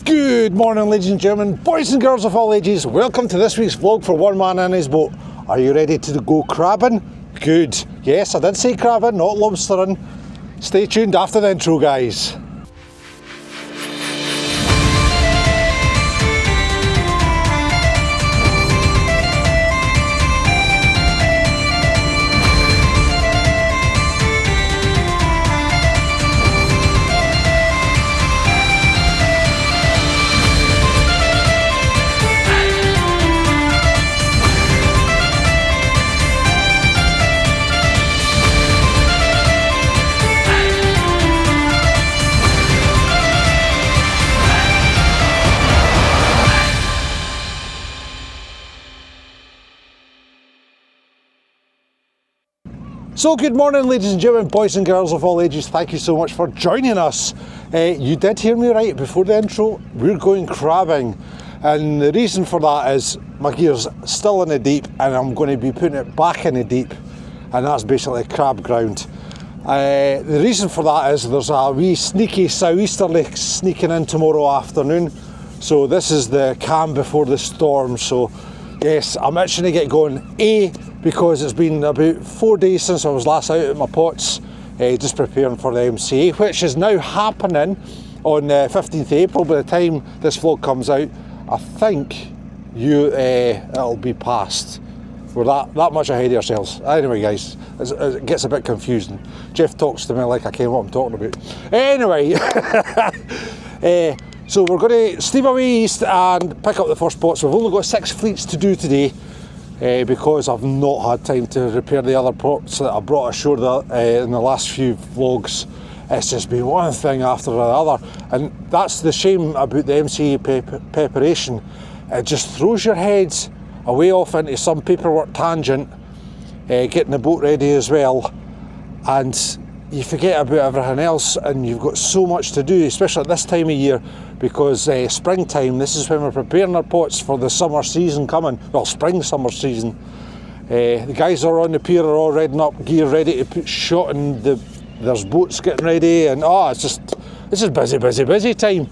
Good morning, ladies and gentlemen, boys and girls of all ages. Welcome to this week's vlog for One Man and His Boat. Are you ready to go crabbing? Good. Yes, I did say crabbing, not lobstering. Stay tuned after the intro, guys. So good morning, ladies and gentlemen, boys and girls of all ages. Thank you so much for joining us. You did hear me right before the intro. We're going crabbing, and the reason for that is my gear's still in the deep and I'm going to be putting it back in the deep, and that's basically crab ground. The reason for that is there's a wee sneaky sou'easterly sneaking in tomorrow afternoon, so this is the calm before the storm. So yes, I'm itching to get going. Because it's been about 4 days since I was last out at my pots, just preparing for the MCA, which is now happening on 15th April. By the time this vlog comes out, I think it'll be past. We're that much ahead of ourselves. Anyway, guys, it gets a bit confusing. Jeff talks to me like I care what I'm talking about. Anyway, so we're going to steam away east and pick up the first pots. We've only got 6 fleets to do today. Because I've not had time to repair the other pots that I brought ashore in the last few vlogs. It's just been one thing after the other, and that's the shame about the MCA preparation. It just throws your heads away off into some paperwork tangent, getting the boat ready as well, and you forget about everything else, and you've got so much to do, especially at this time of year, because springtime, this is when we're preparing our pots for the summer season coming. Well, summer season. The guys are on the pier are all redding up, gear ready to put shot, and there's boats getting ready, and it's just busy time.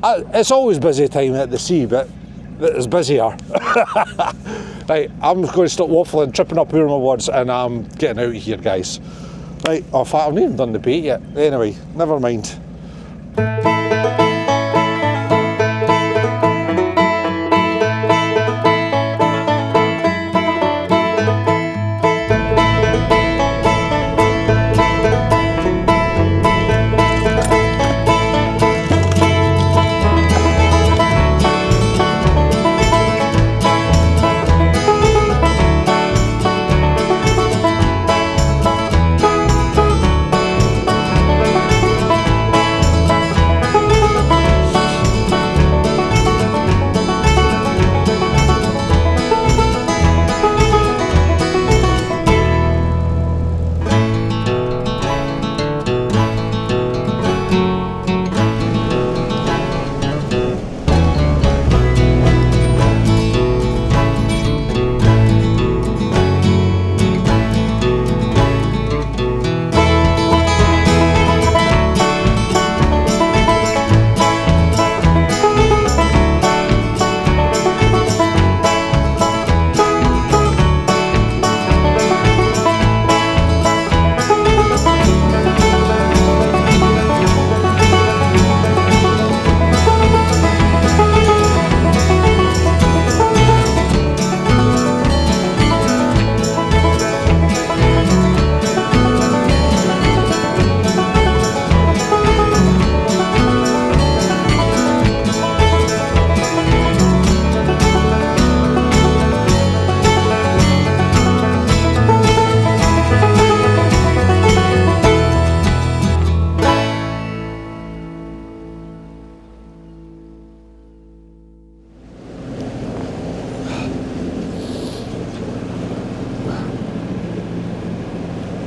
It's always busy time at the sea, but it's busier. Right, I'm going to stop waffling, tripping up over my words, and I'm getting out of here, guys. Right, in fact, I've not even done the bait yet. Anyway, never mind.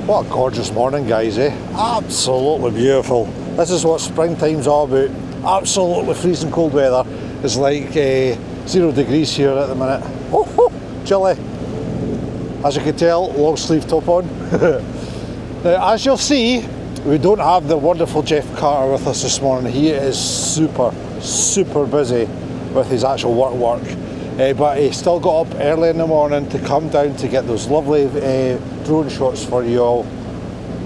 What a gorgeous morning, guys, eh? Absolutely beautiful. This is what springtime's all about. Absolutely freezing cold weather. It's like 0 degrees here at the minute. Oh, chilly. As you can tell, long sleeve top on. Now, as you'll see, we don't have the wonderful Jeff Carter with us this morning. He is super super busy with his actual work. But he still got up early in the morning to come down to get those lovely drone shots for you all.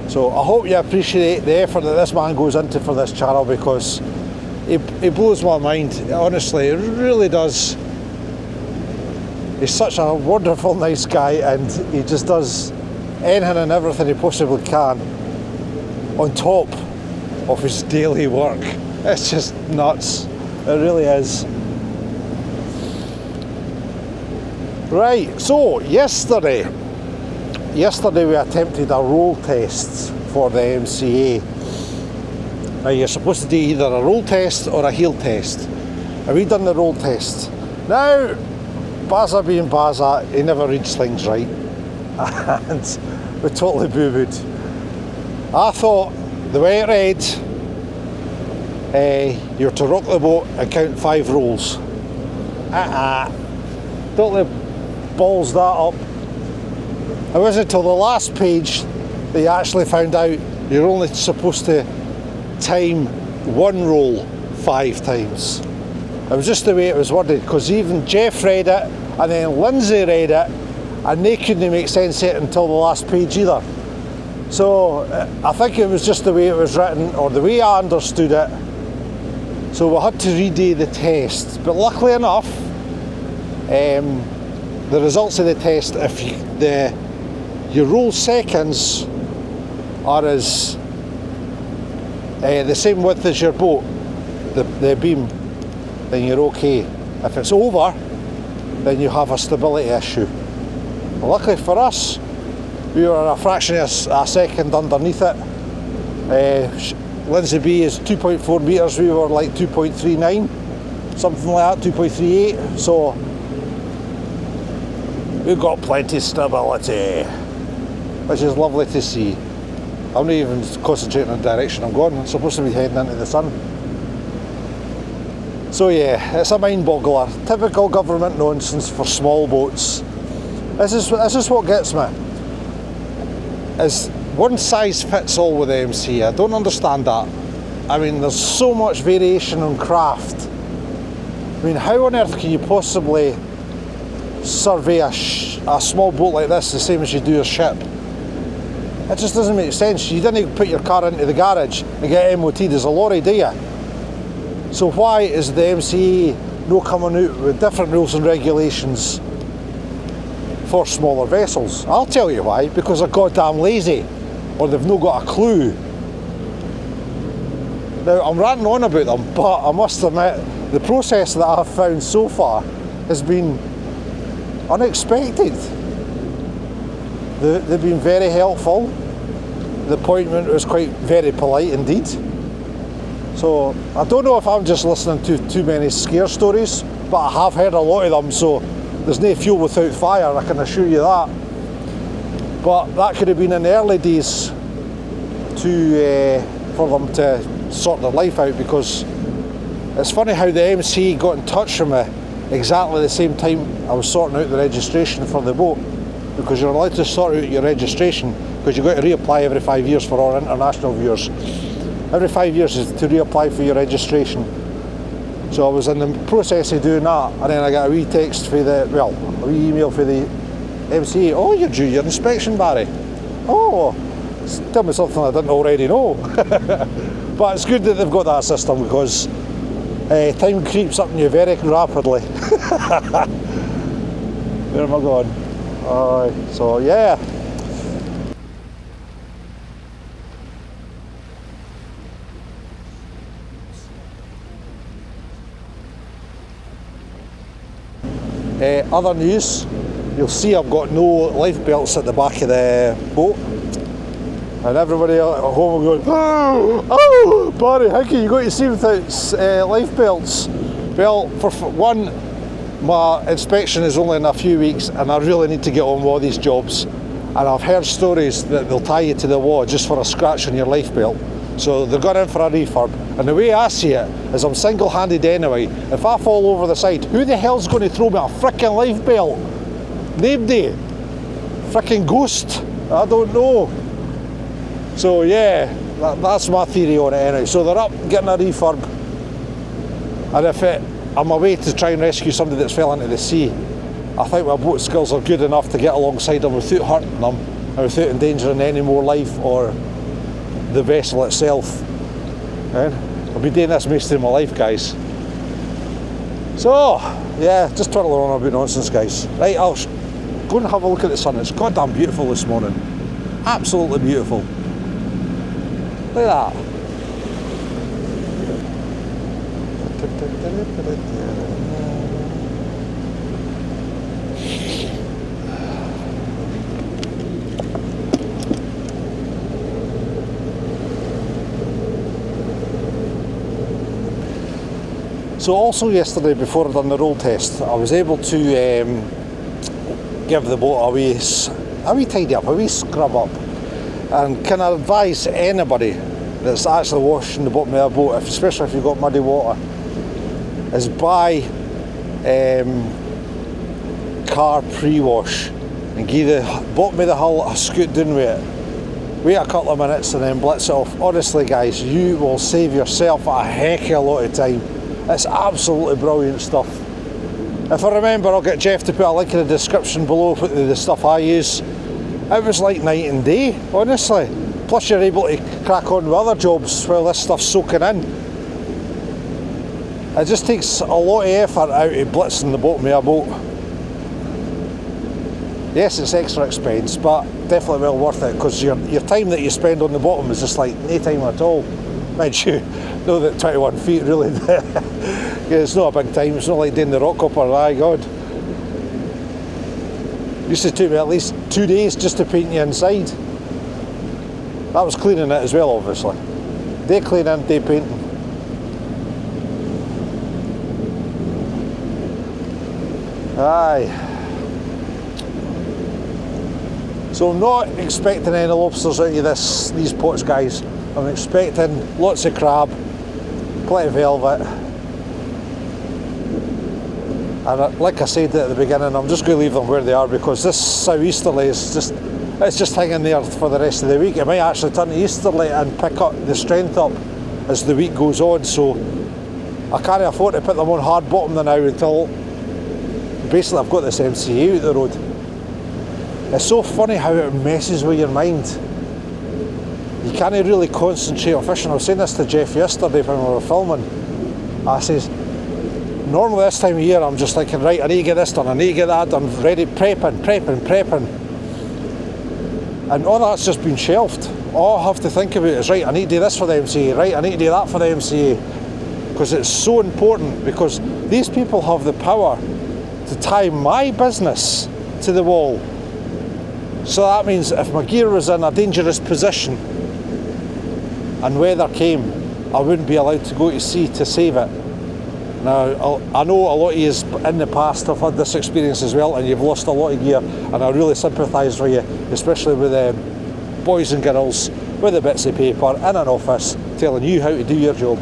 So I hope you appreciate the effort that this man goes into for this channel, because he blows my mind. Honestly, it really does. He's such a wonderful, nice guy, and he just does anything and everything he possibly can on top of his daily work. It's just nuts. It really is. Right, so yesterday we attempted a roll test for the MCA. Now you're supposed to do either a roll test or a heel test. And we done the roll test. Now, Bazza being Bazza, he never reads things right. And we totally boo-booed. I thought the way it read, you're to rock the boat and count 5 rolls. Totally balls that up. It wasn't until the last page that you actually found out you're only supposed to time 1 roll 5 times. It was just the way it was worded, because even Jeff read it and then Lindsay read it, and they couldn't make sense of it until the last page either. So I think it was just the way it was written, or the way I understood it. So we had to redo the test, but luckily enough, the results of the test, if your roll seconds are as the same width as your boat, the beam, then you're okay. If it's over, then you have a stability issue. Well, luckily for us, we were a fraction of a second underneath it. Lindsay B is 2.4 metres, we were like 2.39, something like that, 2.38. So we've got plenty of stability, which is lovely to see. I'm not even concentrating on the direction I'm going. I'm supposed to be heading into the sun. So yeah, it's a mind boggler. Typical government nonsense for small boats. This is what gets me. Is one size fits all with the MC. I don't understand that. I mean, there's so much variation on craft. I mean, how on earth can you possibly survey a small boat like this the same as you do a ship? It just doesn't make sense. You didn't put your car into the garage and get MOT'd as a lorry, do you? So why is the MCA no coming out with different rules and regulations for smaller vessels? I'll tell you why. Because they're goddamn lazy, or they've not got a clue. Now, I'm ranting on about them, but I must admit, the process that I've found so far has been unexpected. They've been very helpful. The appointment was very polite indeed. So I don't know if I'm just listening to too many scare stories, but I have heard a lot of them, so there's no fuel without fire, I can assure you that. But that could have been in the early days for them to sort their life out, because it's funny how the MC got in touch with me exactly the same time I was sorting out the registration for the boat, because you're allowed to sort out your registration because you've got to reapply every 5 years for our international viewers. Every 5 years is to reapply for your registration. So I was in the process of doing that, and then I got a wee text for a wee email for the MCA. Oh, you're due your inspection, Barry. Oh, tell me something I didn't already know. But it's good that they've got that system, because time creeps up on you very rapidly. Where am I going? So yeah. Other news, you'll see I've got no life belts at the back of the boat, and everybody at home will go, oh Barry, how can you go to sea without life belts? Well, for one, my inspection is only in a few weeks, and I really need to get on with all these jobs, and I've heard stories that they'll tie you to the wall just for a scratch on your life belt. So they're going in for a refurb, and the way I see it is I'm single-handed anyway. If I fall over the side, who the hell's going to throw me a frickin' life belt? Nobody. Frickin' ghost? I don't know. So yeah, that's my theory on it anyway. So they're up getting a refurb. And if I'm away to try and rescue somebody that's fell into the sea, I think my boat skills are good enough to get alongside them without hurting them and without endangering any more life or the vessel itself. I've been doing this most of my life, guys. So, yeah, just twirling on about nonsense, guys. Right, I'll go and have a look at the sun. It's goddamn beautiful this morning. Absolutely beautiful. Look at that. So also yesterday, before I done the roll test, I was able to give the boat a wee tidy up, a wee scrub up. And can I advise anybody that's actually washing the bottom of their boat, especially if you've got muddy water, is buy car pre-wash and give the bottom of the hull a scoot down with it. Wait a couple of minutes and then blitz it off. Honestly, guys, you will save yourself a heck of a lot of time. It's absolutely brilliant stuff. If I remember, I'll get Jeff to put a link in the description below for the stuff I use. It was like night and day, honestly. Plus you're able to crack on with other jobs while this stuff's soaking in. It just takes a lot of effort out of blitzing the bottom of a boat. Yes, it's extra expense, but definitely well worth it, because your time that you spend on the bottom is just like no time at all. Mind you, know that 21 feet really, it's not a big time. It's not like doing the rock hopper, my God. Used to take me at least 2 days just to paint the inside. That was cleaning it as well, obviously. Day cleaning, day painting. Aye. So I'm not expecting any lobsters out of these pots, guys. I'm expecting lots of crab, plenty of velvet. And like I said at the beginning, I'm just going to leave them where they are, because this southeasterly is just hanging there for the rest of the week. It might actually turn to easterly and pick up the strength up as the week goes on, so I can't afford to put them on hard bottom now until basically I've got this MCA out the road. It's so funny how it messes with your mind. You can't really concentrate on fishing. I was saying this to Jeff yesterday when we were filming. I says, normally this time of year I'm just thinking, right, I need to get this done, I need to get that done, ready, prepping. And all that's just been shelved. All I have to think about is, right, I need to do this for the MCA, right, I need to do that for the MCA. Because it's so important, because these people have the power to tie my business to the wall. So that means if my gear was in a dangerous position and weather came, I wouldn't be allowed to go to sea to save it. Now, I know a lot of you in the past have had this experience as well, and you've lost a lot of gear, and I really sympathise with you, especially with boys and girls with the bits of paper in an office telling you how to do your job.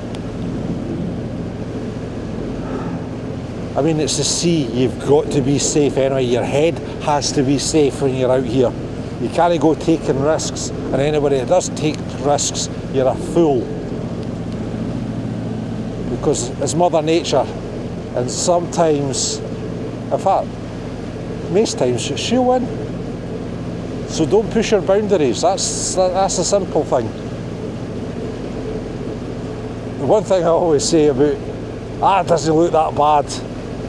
I mean, it's the sea, you've got to be safe anyway. Your head has to be safe when you're out here. You can't go taking risks, and anybody that does take risks, you're a fool. Because it's Mother Nature, and sometimes, in fact, most times she'll win. So don't push your boundaries, that's a simple thing. The one thing I always say about, it doesn't look that bad,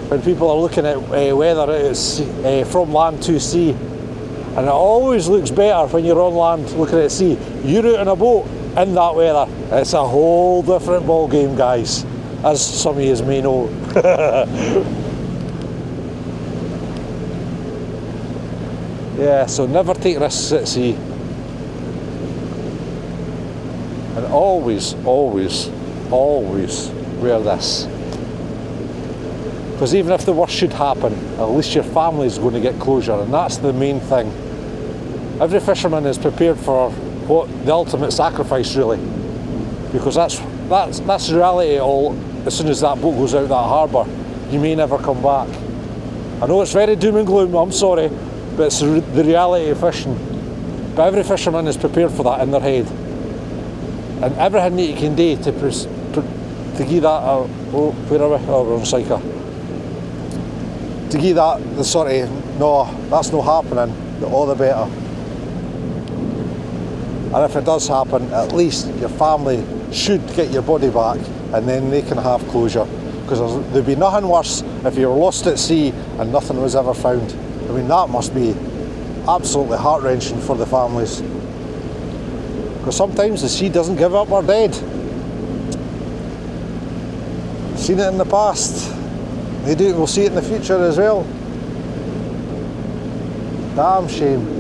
when people are looking at weather it's from land to sea, and it always looks better when you're on land looking at sea. You're out on a boat in that weather, it's a whole different ball game, guys, as some of you may know. Yeah, so never take risks at sea, and always wear this. Because even if the worst should happen, at least your family is going to get closure, and that's the main thing. Every fisherman is prepared for what the ultimate sacrifice, really, because that's the reality of all. As soon as that boat goes out that harbour, you may never come back. I know it's very doom and gloom, I'm sorry, but it's the reality of fishing. But every fisherman is prepared for that in their head, and everything that you can do to to give that, where are we? Oh, we're on Syca. To give that the sort of, no, that's not happening, the all the better. And if it does happen, at least your family should get your body back, and then they can have closure. Because there'd be nothing worse if you were lost at sea and nothing was ever found. I mean, that must be absolutely heart-wrenching for the families. Because sometimes the sea doesn't give up our dead. Seen it in the past. We'll see it in the future as well. Damn shame.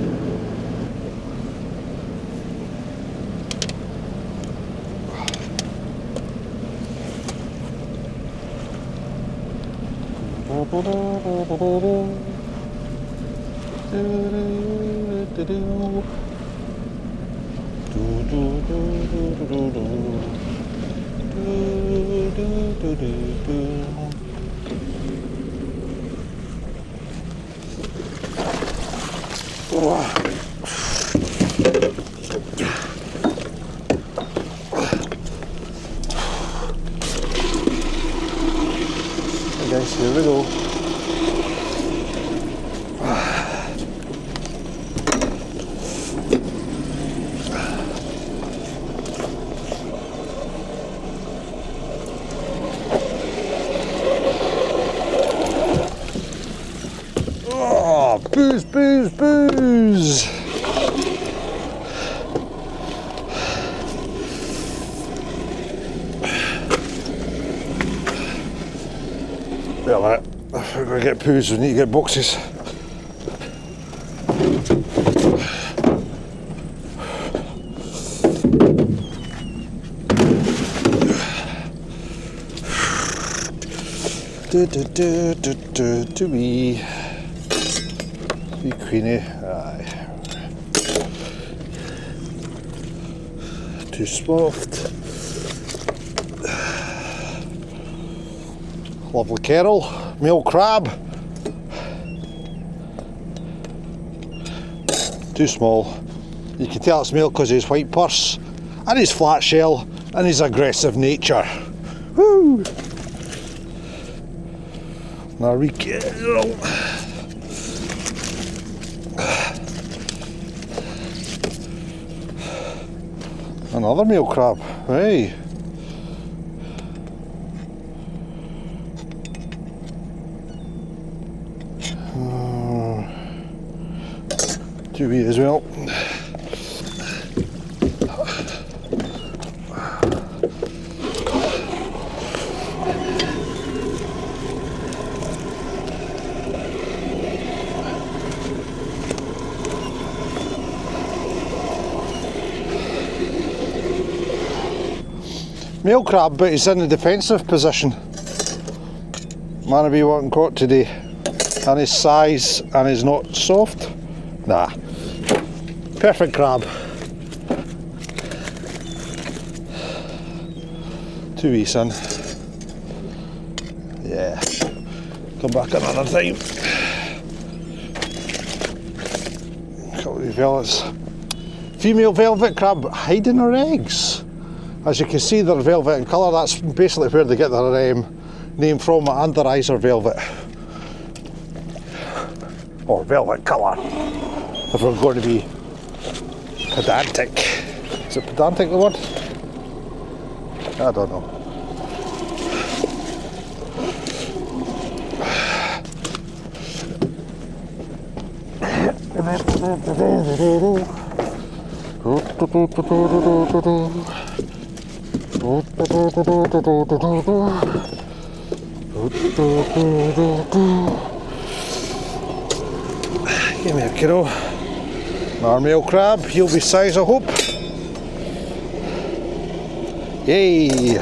Okay guys, here we go. Booze, booze, booze! Well, if we're going to get poos, we need to get boxes. To be Queenie, aye. Too soft. Lovely Carol, male crab. Too small. You can tell it's male because of his white purse and his flat shell and his aggressive nature. Woo! Now we Carol. Another male crab, hey. Too wee as well. Male crab, but he's in a defensive position. Man will be wanting caught today. And his size, and he's not soft. Nah. Perfect crab. Too wee, son. Yeah. Come back another time. Couple of velvets. Female velvet crab hiding her eggs. As you can see, they're velvet in colour. That's basically where they get their name from, and their eyes are velvet. Or velvet colour, if we're going to be pedantic. Is it pedantic, the word? I don't know. Give me a kiddo. Another male crab, he'll be size, I hope. Yay!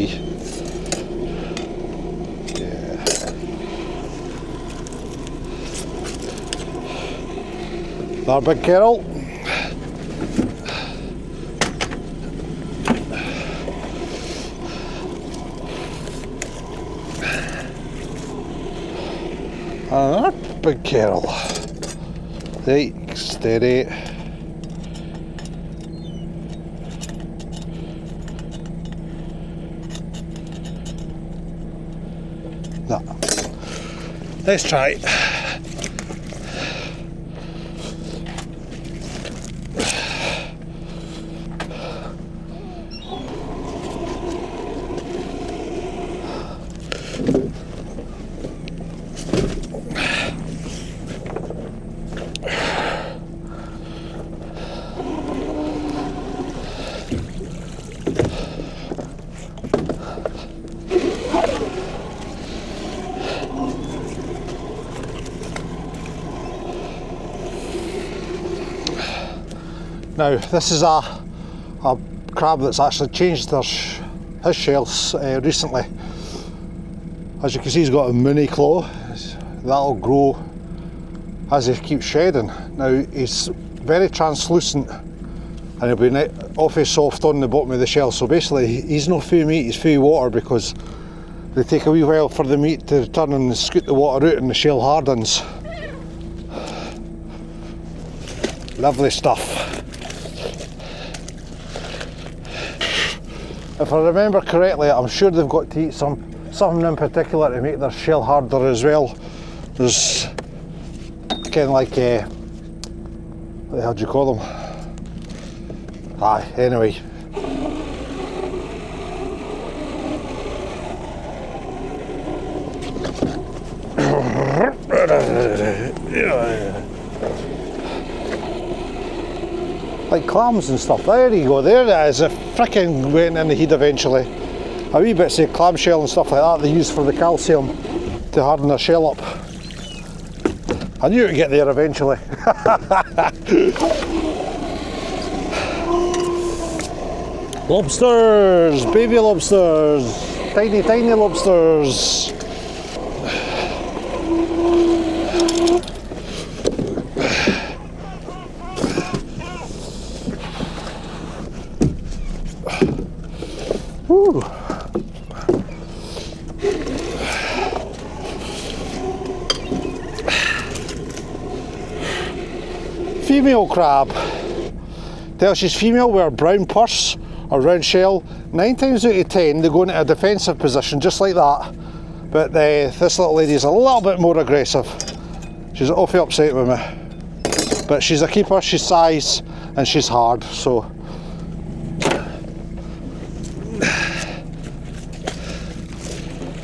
see. Yeah. There, big Carol. Another big Carol. Right, steady. No. Let's try. Now this is a crab that's actually changed his shells recently. As you can see, he's got a mini claw. That'll grow as he keeps shedding. Now he's very translucent and he'll be awfully soft on the bottom of the shell, so basically he's no full meat, he's full water, because they take a wee while for the meat to turn and scoot the water out and the shell hardens. Lovely stuff. If I remember correctly, I'm sure they've got to eat something in particular to make their shell harder as well. There's kind of like, what the hell do you call them? Aye, anyway. Like clams and stuff. There you go, there it is. It fricking went in the heat eventually. A wee bits of clamshell and stuff like that they use for the calcium to harden their shell up. I knew it would get there eventually. Lobsters, baby lobsters, tiny, tiny lobsters. Woo. Female crab. Tell she's female with a brown purse or round shell. 9 times out of 10 they go into a defensive position just like that. But this little lady is a little bit more aggressive. She's awfully upset with me. But she's a keeper, she's size and she's hard, so.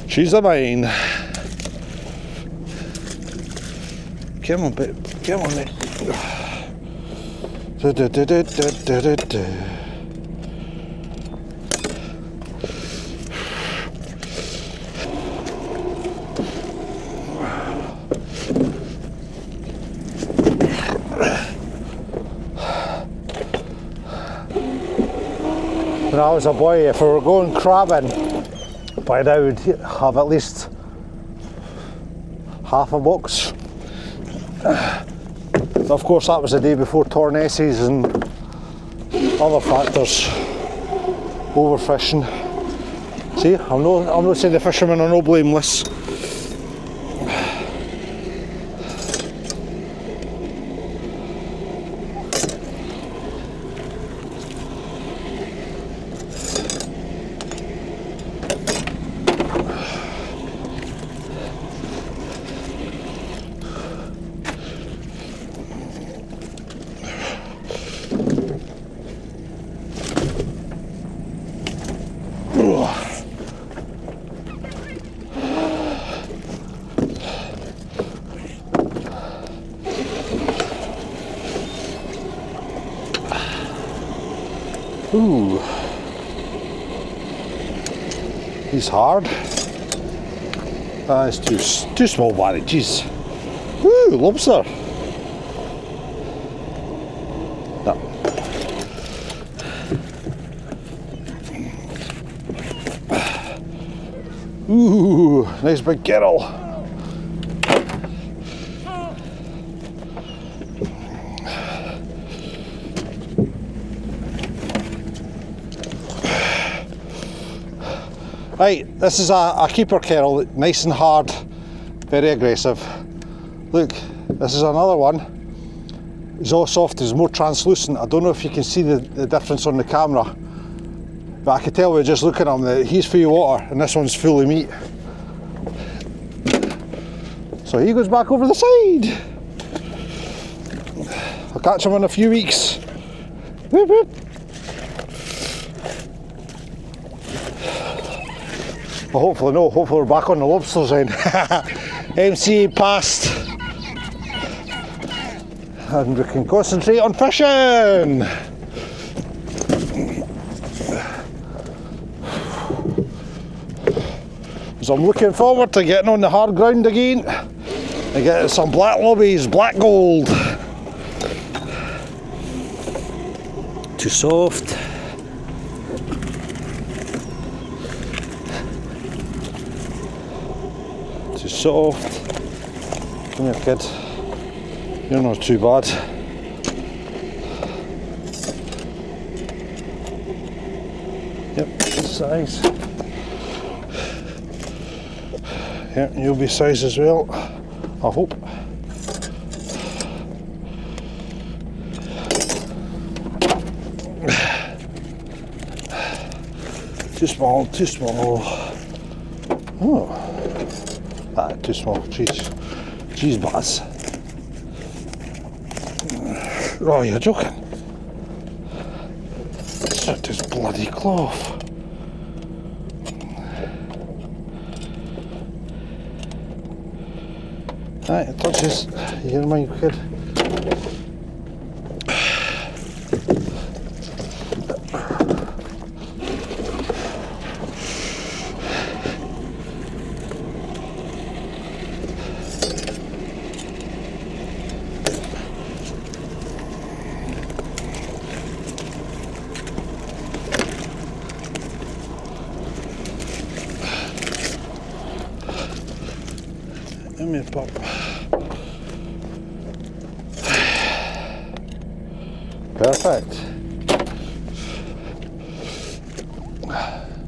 She's a mine. Come on, babe. Come on, mate. Now when I was a boy, if we were going crabbing, by now we'd have at least half a box. Of course, that was the day before tornaces and other factors, overfishing. See, I'm not saying the fishermen are no blameless. Ooh, he's hard. It's too small, Barry. Jeez. Ooh, lobster. No. Ooh, nice big kettle. Right, this is a keeper kettle, nice and hard, very aggressive. Look, this is another one. It's all soft, it's more translucent. I don't know if you can see the difference on the camera, but I can tell by just looking at him that he's full of water and this one's full of meat. So he goes back over the side. I'll catch him in a few weeks. Whoop, whoop. Well, hopefully no, hopefully we're back on the lobsters then. MCA passed. And we can concentrate on fishing. So I'm looking forward to getting on the hard ground again and getting some black lobbies, black gold. Too soft. Too soft. Come here, kid. You're not too bad. Yep, good size. Yep, you'll be size as well, I hope. Too small, too small. Oh, too small, jeez. Jeez, buzz. Oh, you're joking. Shut this bloody cloth. Right, it touches. You're mine, kid. Come here, pup. Perfect.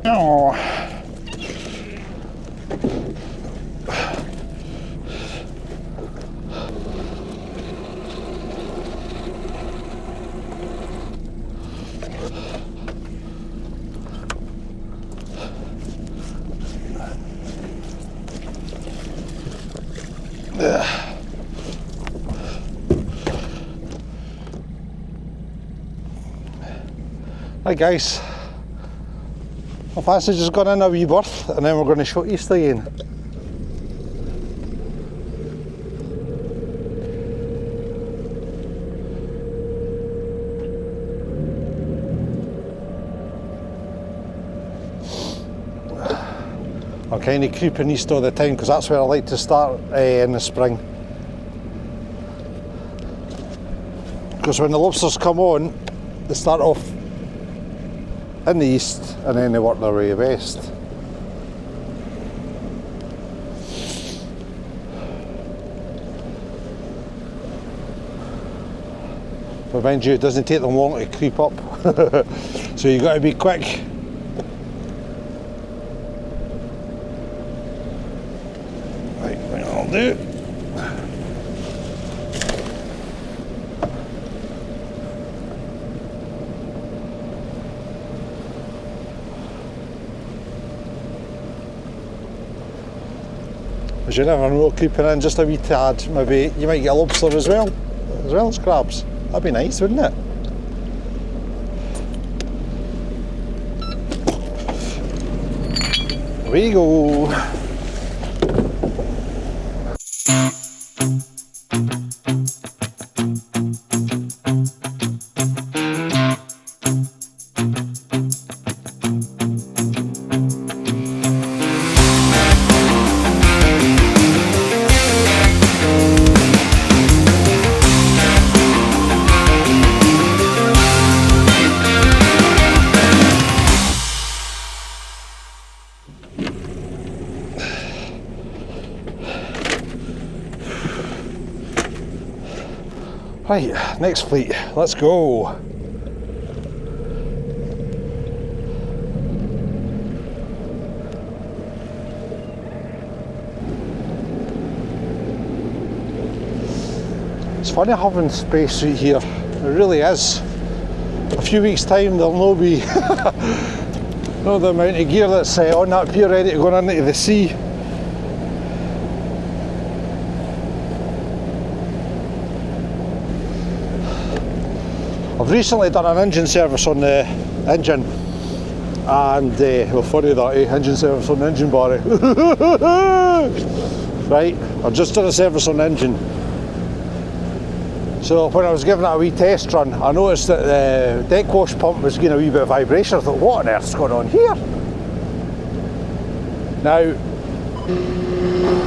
Oh. Right guys, I've actually just gone in a wee berth and then we're going to short east again. I'm kind of creeping east all the time because that's where I like to start in the spring. Because when the lobsters come on, they start off in the east and then they work their way west. But mind you, it doesn't take them long to creep up, so you've got to be quick. Right, I'll do. Because you never know, creeping in just a wee tad, maybe you might get a lobster as well as crabs. That'd be nice, wouldn't it? There we go. Right, next fleet, let's go. It's funny having space right here, it really is. A few weeks time there'll no be no the amount of gear that's on that pier ready to go into the sea. I've recently done an engine service on the engine and well, funny that, engine service on the engine, Barry. Right, I've just done a service on the engine. So when I was giving it a wee test run, I noticed that the deck wash pump was getting a wee bit of vibration. I thought, what on earth's going on here? Now,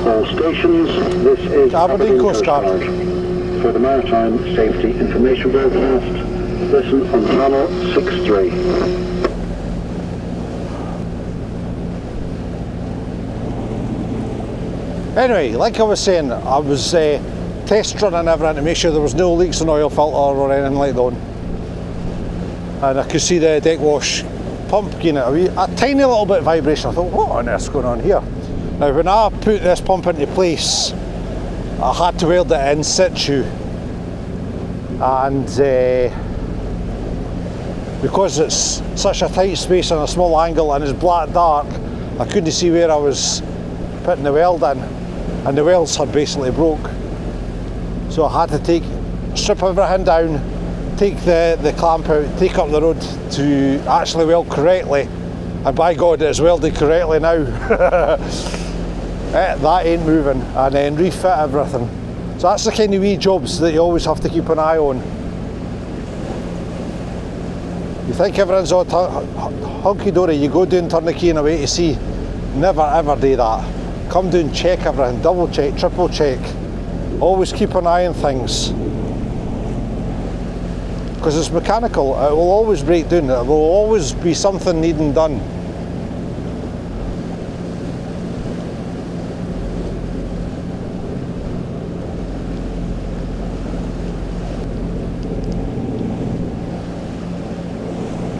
all stations, this is Aberdeen Coast Guard. For the Maritime Safety Information Broadcast, listen on channel 63. Anyway, like I was saying, I was test running everything to make sure there was no leaks in oil filter or anything like that. And I could see the deck wash pump getting a tiny little bit of vibration. I thought, what on earth's going on here? Now when I put this pump into place, I had to weld it in situ, and because it's such a tight space and a small angle and it's black dark, I couldn't see where I was putting the weld in, and the welds had basically broke. So I had to strip everything down, take the clamp out, take up the road to actually weld correctly, and by God it's welded correctly now. That ain't moving, and then refit everything. So that's the kind of wee jobs that you always have to keep an eye on. You think everything's all hunky-dory, you go down, turn the key and away to sea. Never ever do that. Come down, check everything, double check, triple check. Always keep an eye on things. Because it's mechanical, it will always break down, it will always be something needing done.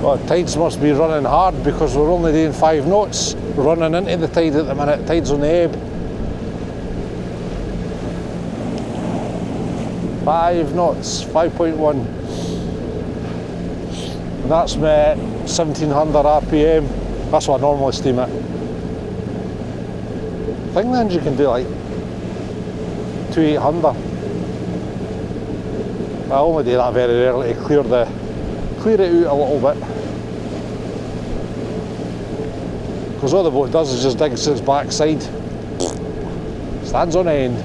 Well, tides must be running hard because we're only doing 5 knots. We're running into the tide at the minute, tide's on the ebb. 5 knots, 5.1. And that's my 1700 RPM. That's what I normally steam it. I think the engine can do like 2800. I only do that very rarely to clear it out a little bit. Because all the boat does is just digs its backside. Stands on end.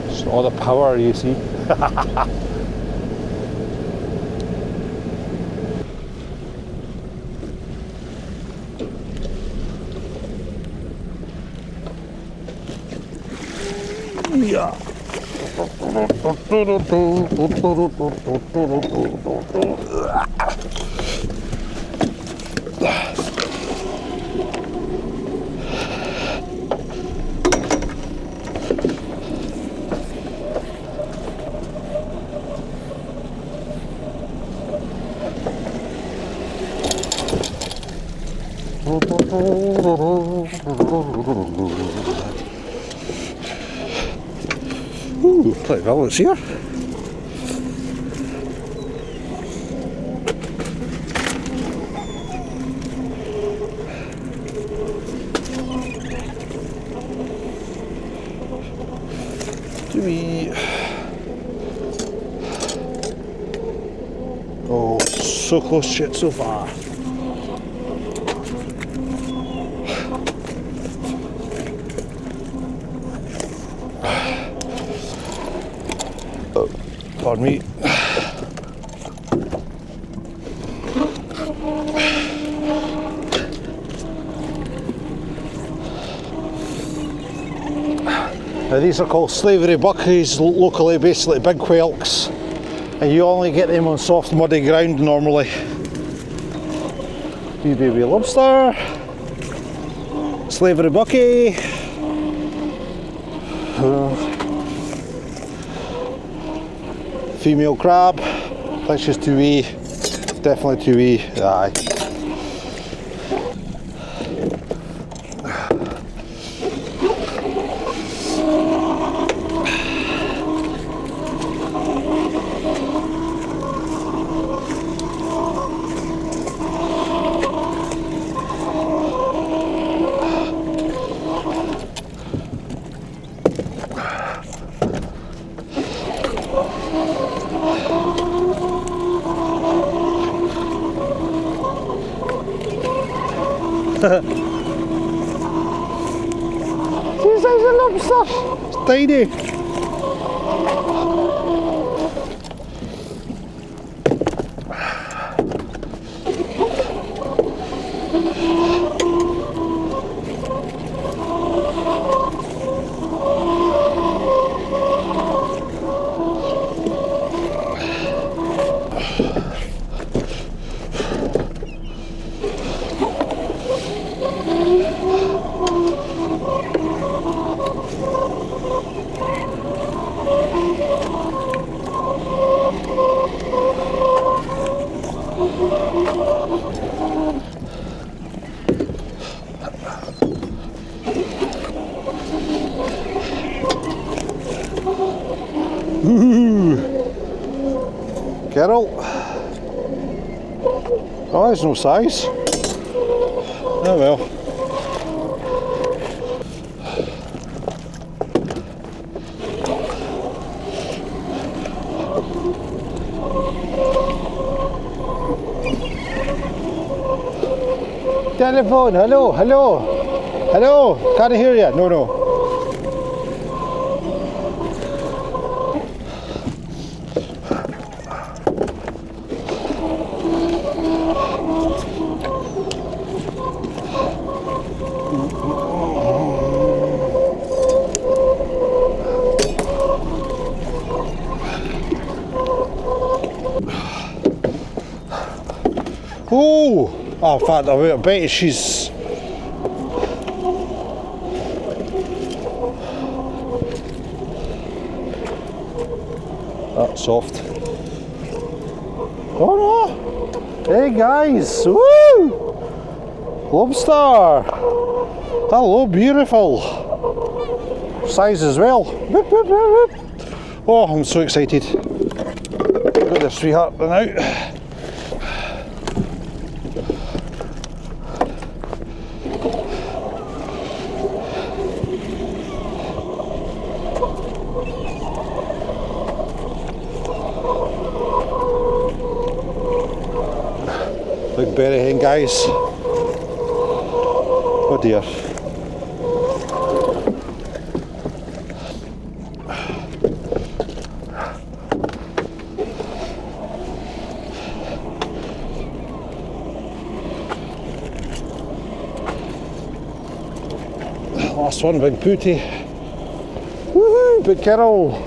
It's all the power, you see. Yeah. Ooh, plenty of balance here. Oh, so close yet so far. Pardon me. Now these are called slavery buckies, locally basically big whelks, and you only get them on soft muddy ground normally. Wee baby lobster, slavery bucky. female crab. I think she's too wee. Definitely too wee. Aye. She's a lobster. It's tiny. Ooh. Carol. Oh, there's no size. Oh well. Telephone, hello, hello. Hello, can't hear you. No, no. Oh, in fact, I bet she's. That's soft. Oh no! Hey guys! Woo! Lobster! Hello, beautiful! Size as well. Whoop, whoop, whoop, whoop. Oh, I'm so excited. Got the sweetheart now. Big berry hen, guys. Oh dear. Last one, big pooty. Woohoo, big Carol.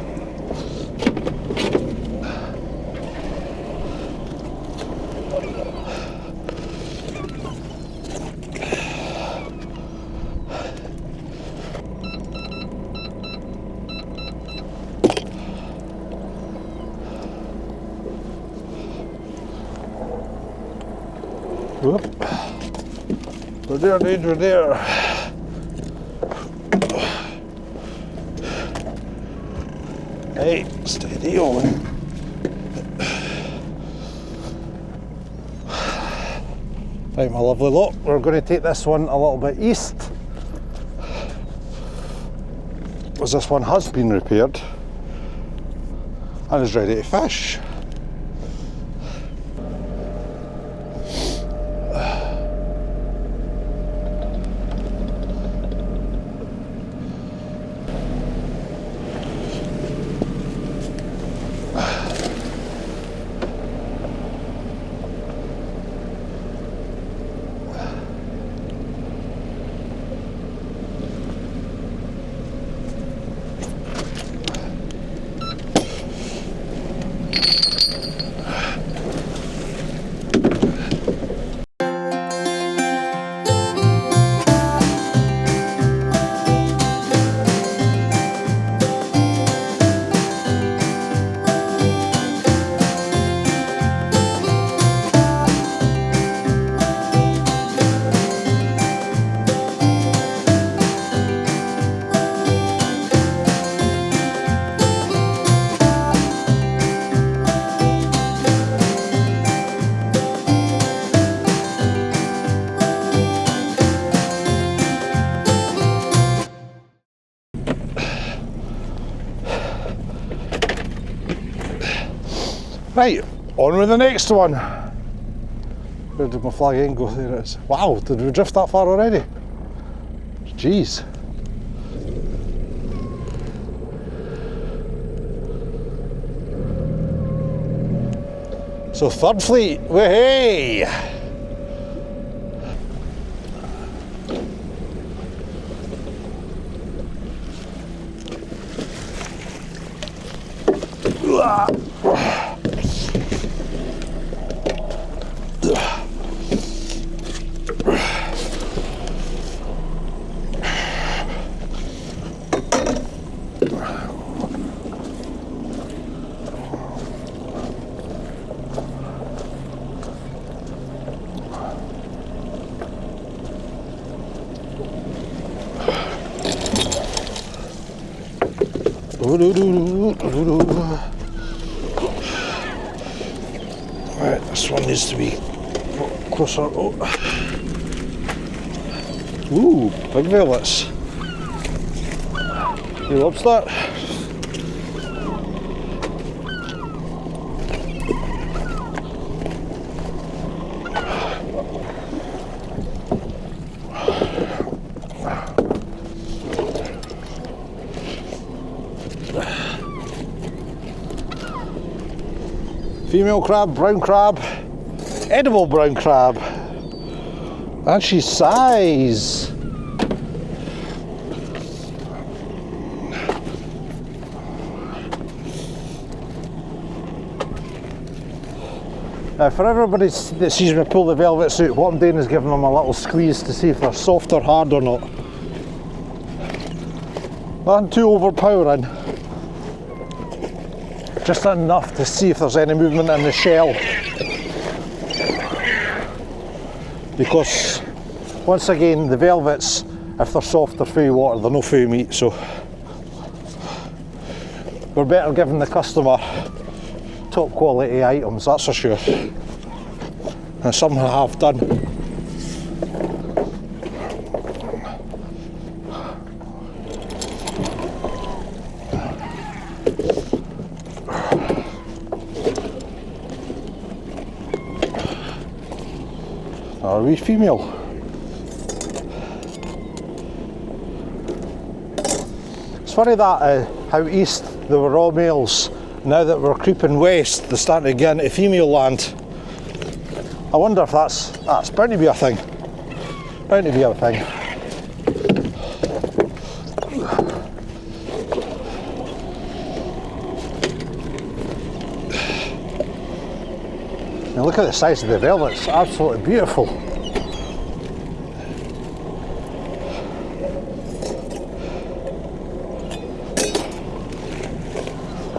Whoop. We're there, dude, we're there. Hey, steady on. Right, my lovely lot, we're going to take this one a little bit east, as this one has been repaired and is ready to fish. Right, on with the next one. Where did my flag end go? There it is. Wow, did we drift that far already? Jeez. So third fleet, hey! Right, this one needs to be closer. Oh. Ooh, big velvets. You lobster. Female crab, brown crab, edible brown crab, and she's size. Now for everybody that sees me pull the velvet suit, what I'm doing is giving them a little squeeze to see if they're soft or hard or not. Nothing too overpowering. Just enough to see if there's any movement in the shell. Because, once again, the velvets, if they're soft, they're full water, they're no full meat, so we're better giving the customer top quality items, that's for sure. And some I have done. Are we female? It's funny that how east they were all males. Now that we're creeping west, they're starting to get into female land. I wonder if that's bound to be a thing. Bound to be a thing. Now look at the size of the velvet, it's absolutely beautiful.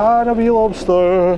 And a wee lobster.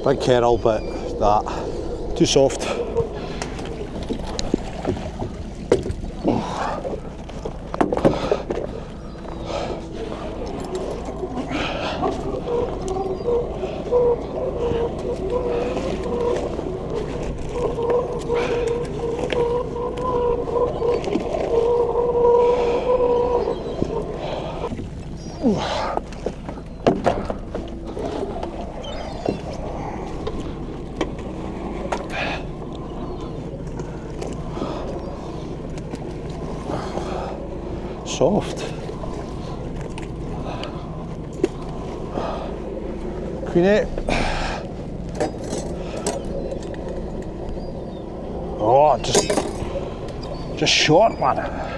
Big kettle, but that too soft. Soft. Queenie. Oh, just short, man.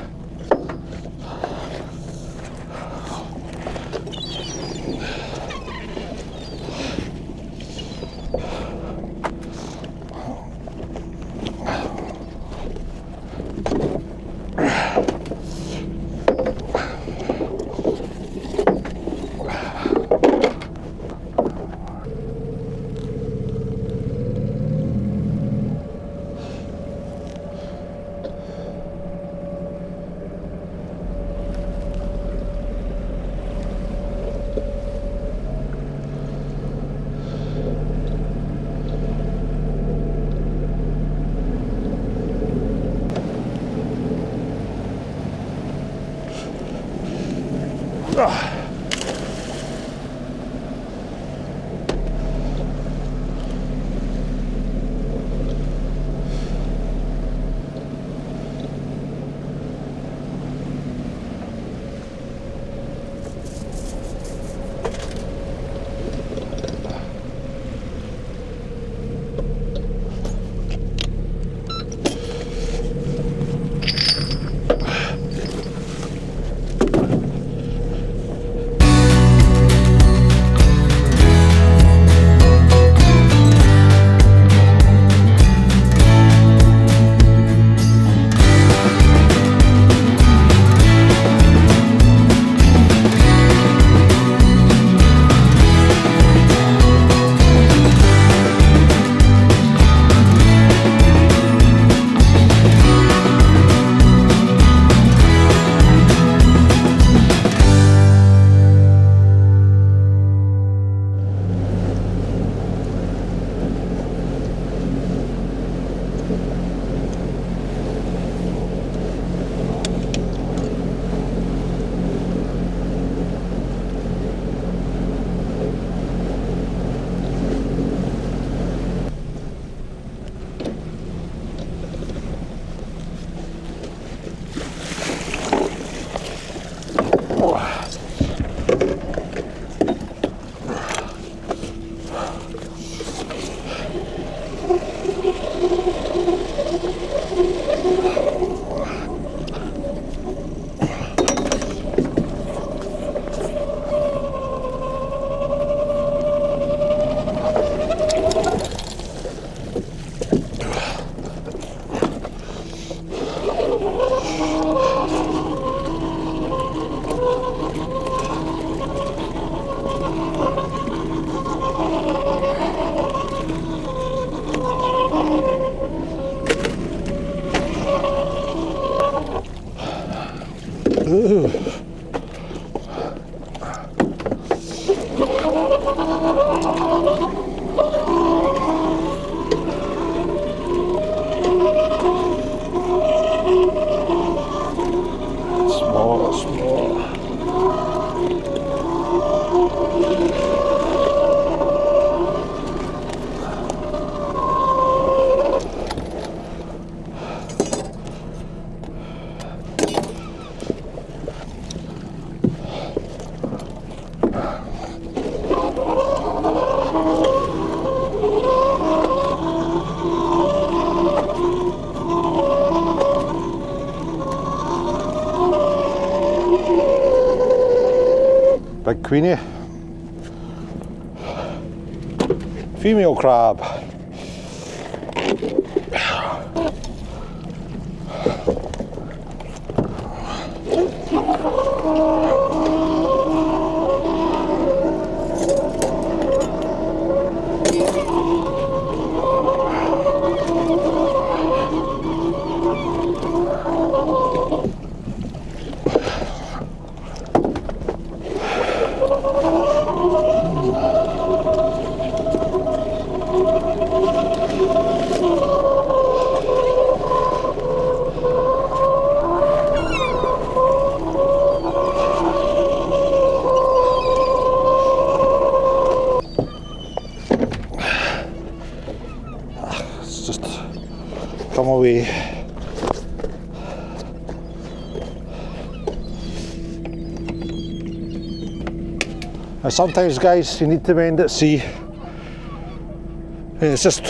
Ooh. Small. Big Queenie. Female crab. Just come away. And sometimes, guys, you need to mend at sea. It's just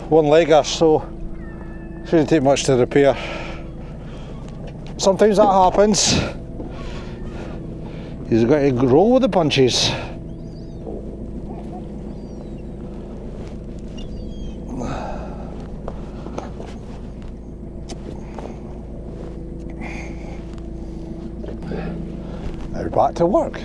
one legger, so it shouldn't take much to repair. Sometimes that happens. You've got to roll with the punches. Now back to work.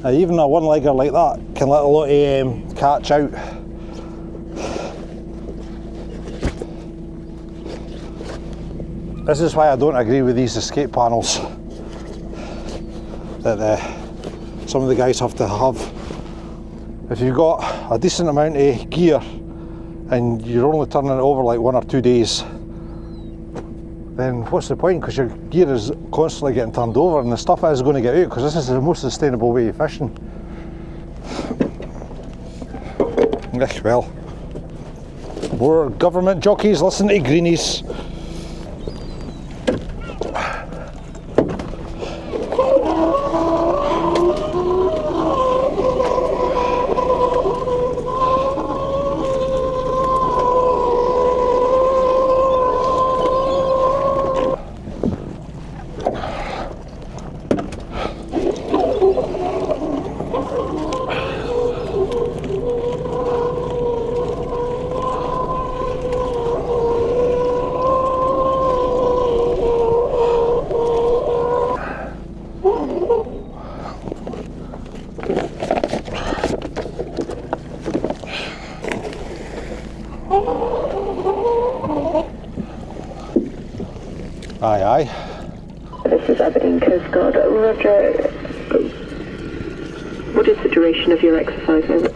Now even a one-legger like that can let a lot of catch out. This is why I don't agree with these escape panels that some of the guys have to have. If you've got a decent amount of gear and you're only turning it over like 1 or 2 days, then what's the point? Because your gear is constantly getting turned over and the stuff is going to get out, because this is the most sustainable way of fishing. Well, more government jockeys listen to greenies. Aye, aye. This is Aberdeen Coast Guard. Roger. What is the duration of your exercise? Over?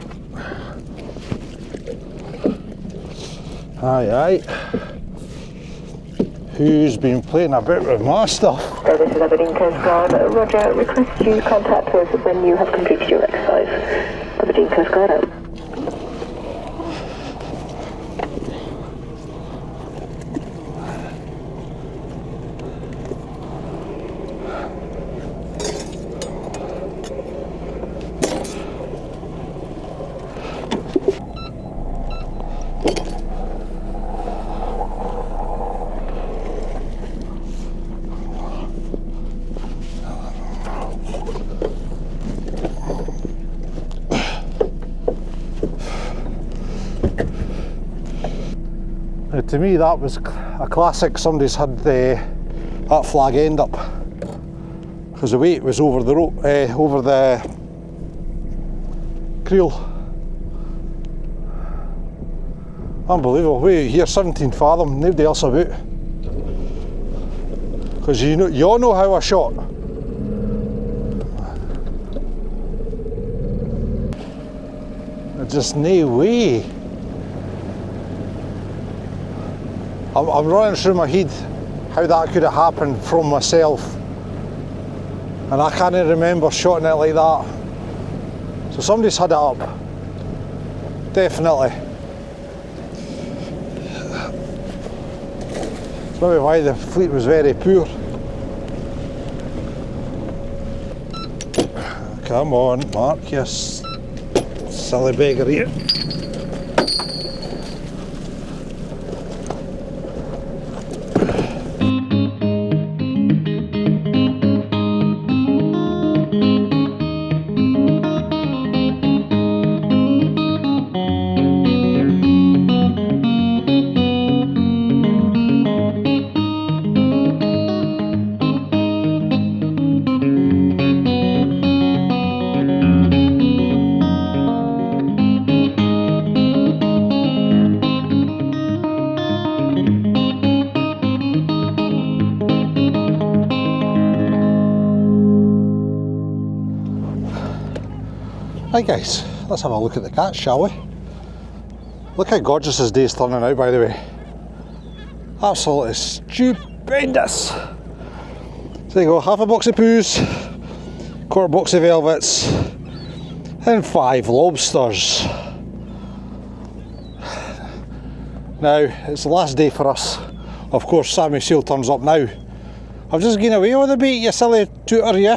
Aye, aye. Who's been playing a bit with my stuff? This is Aberdeen Coast Guard. Roger. Request you contact us when you have completed your exercise. Aberdeen Coast Guard out. To me, that was a classic. Somebody's had that flag end up because the weight was over the rope, over the creel. Unbelievable. Wait here, 17 fathom, nobody else about. Because you all know how I shot. There's just no way. I'm running through my head how that could have happened from myself, and I can't remember shooting it like that. So somebody's had it up, definitely. That's maybe why the fleet was very poor. Come on, Mark, you silly beggar here. Right guys, let's have a look at the catch, shall we? Look how gorgeous this day's turning out, by the way. Absolutely stupendous. So there you go, half a box of poos, quarter box of velvets, and 5 lobsters. Now, it's the last day for us. Of course, Sammy Seal turns up now, I've just gone away with the bait, you silly tutor, you.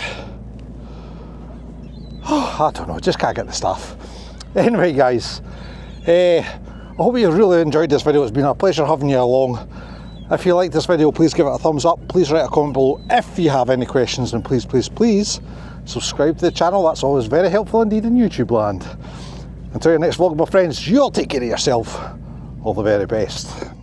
I don't know, just can't get the stuff. Anyway guys, I hope you really enjoyed this video. It's been a pleasure having you along. If you liked this video, please give it a thumbs up. Please write a comment below if you have any questions, and please, please, please subscribe to the channel. That's always very helpful indeed in YouTube land. Until your next vlog, my friends, you all take care of yourself. All the very best.